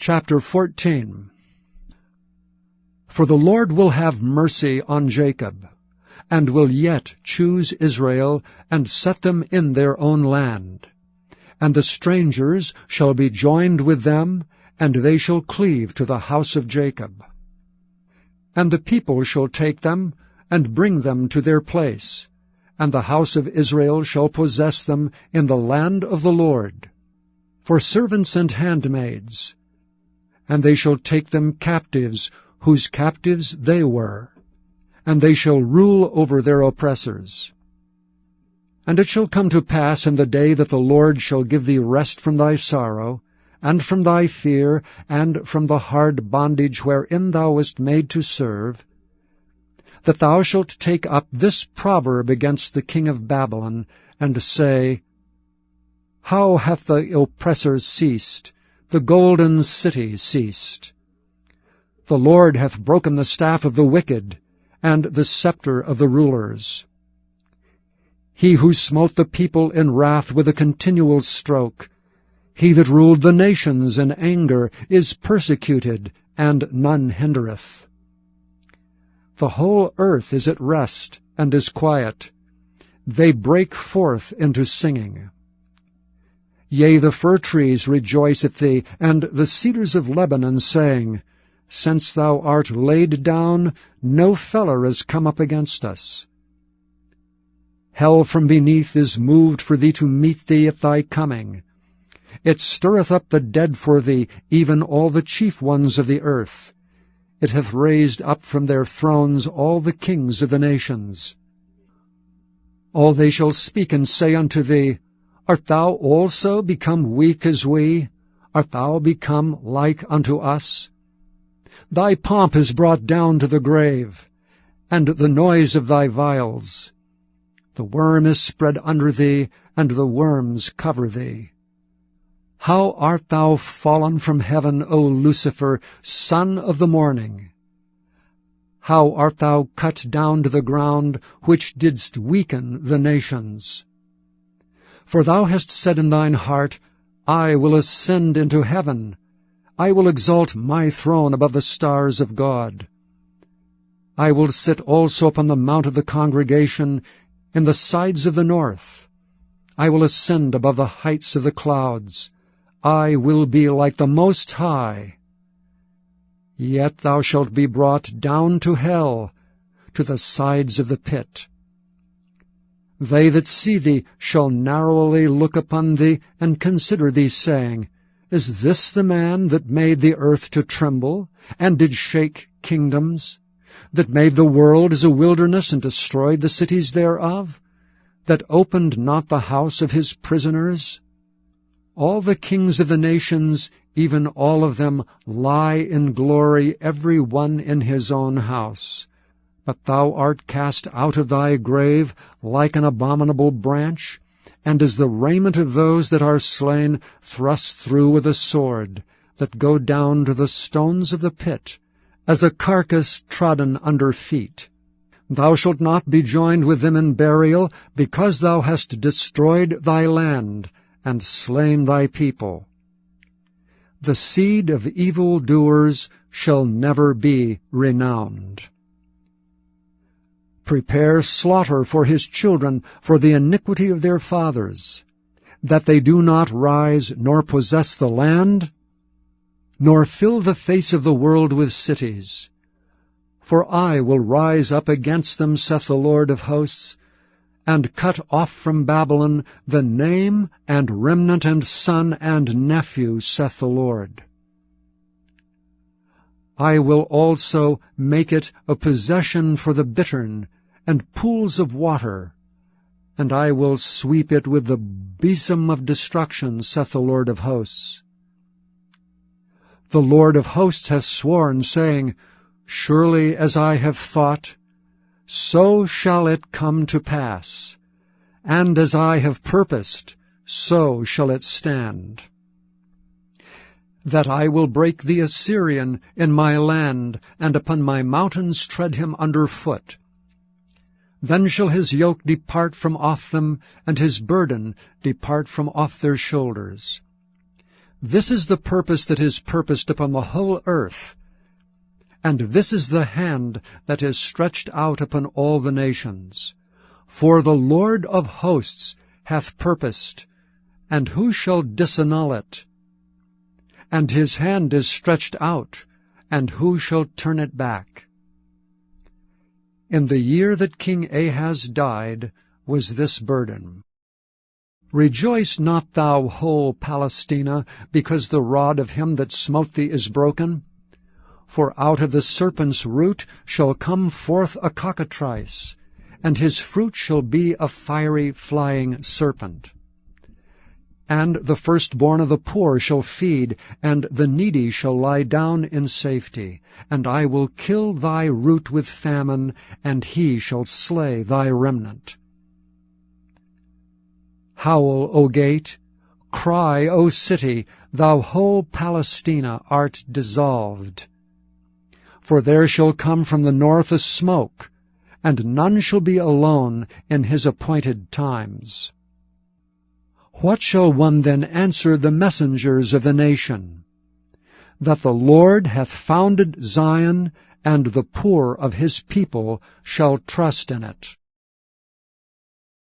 Chapter 14. For the Lord will have mercy on Jacob, and will yet choose Israel, and set them in their own land. And the strangers shall be joined with them, and they shall cleave to the house of Jacob. And the people shall take them, and bring them to their place, and the house of Israel shall possess them in the land of the Lord, for servants and handmaids. And they shall take them captives, whose captives they were, and they shall rule over their oppressors. And it shall come to pass in the day that the Lord shall give thee rest from thy sorrow, and from thy fear, and from the hard bondage wherein thou wast made to serve, that thou shalt take up this proverb against the king of Babylon, and say, How hath the oppressor ceased, the golden city ceased? The Lord hath broken the staff of the wicked, and the scepter of the rulers. He who smote the people in wrath with a continual stroke, he that ruled the nations in anger, is persecuted, and none hindereth. The whole earth is at rest, and is quiet. They break forth into singing. Yea, the fir trees rejoice at thee, and the cedars of Lebanon, saying, Since thou art laid down, no feller is come up against us. Hell from beneath is moved for thee to meet thee at thy coming. It stirreth up the dead for thee, even all the chief ones of the earth. It hath raised up from their thrones all the kings of the nations. All they shall speak and say unto thee, Art thou also become weak as we? Art thou become like unto us? Thy pomp is brought down to the grave, and the noise of thy vials. The worm is spread under thee, and the worms cover thee. How art thou fallen from heaven, O Lucifer, son of the morning! How art thou cut down to the ground, which didst weaken the nations! For thou hast said in thine heart, I will ascend into heaven. I will exalt my throne above the stars of God. I will sit also upon the mount of the congregation in the sides of the north. I will ascend above the heights of the clouds. I will be like the Most High. Yet thou shalt be brought down to hell, to the sides of the pit. They that see thee shall narrowly look upon thee, and consider thee, saying, Is this the man that made the earth to tremble, and did shake kingdoms, that made the world as a wilderness, and destroyed the cities thereof, that opened not the house of his prisoners? All the kings of the nations, even all of them, lie in glory, every one in his own house. But thou art cast out of thy grave like an abominable branch, and as the raiment of those that are slain, thrust through with a sword, that go down to the stones of the pit, as a carcass trodden under feet. Thou shalt not be joined with them in burial, because thou hast destroyed thy land, and slain thy people. The seed of evildoers shall never be renowned. Prepare slaughter for his children for the iniquity of their fathers, that they do not rise nor possess the land, nor fill the face of the world with cities. For I will rise up against them, saith the Lord of hosts, and cut off from Babylon the name and remnant and son and nephew, saith the Lord. I will also make it a possession for the bittern, and pools of water, and I will sweep it with the besom of destruction, saith the Lord of hosts. The Lord of hosts hath sworn, saying, Surely as I have thought, so shall it come to pass, and as I have purposed, so shall it stand. That I will break the Assyrian in my land, and upon my mountains tread him under foot. Then shall his yoke depart from off them, and his burden depart from off their shoulders. This is the purpose that is purposed upon the whole earth, and this is the hand that is stretched out upon all the nations. For the Lord of hosts hath purposed, and who shall disannul it? And his hand is stretched out, and who shall turn it back? In the year that King Ahaz died was this burden. Rejoice not thou, whole Palestina, because the rod of him that smote thee is broken. For out of the serpent's root shall come forth a cockatrice, and his fruit shall be a fiery flying serpent. And the firstborn of the poor shall feed, and the needy shall lie down in safety. And I will kill thy root with famine, and he shall slay thy remnant. Howl, O gate! Cry, O city! Thou whole Palestina art dissolved. For there shall come from the north a smoke, and none shall be alone in his appointed times. What shall one then answer the messengers of the nation? That the Lord hath founded Zion, and the poor of his people shall trust in it.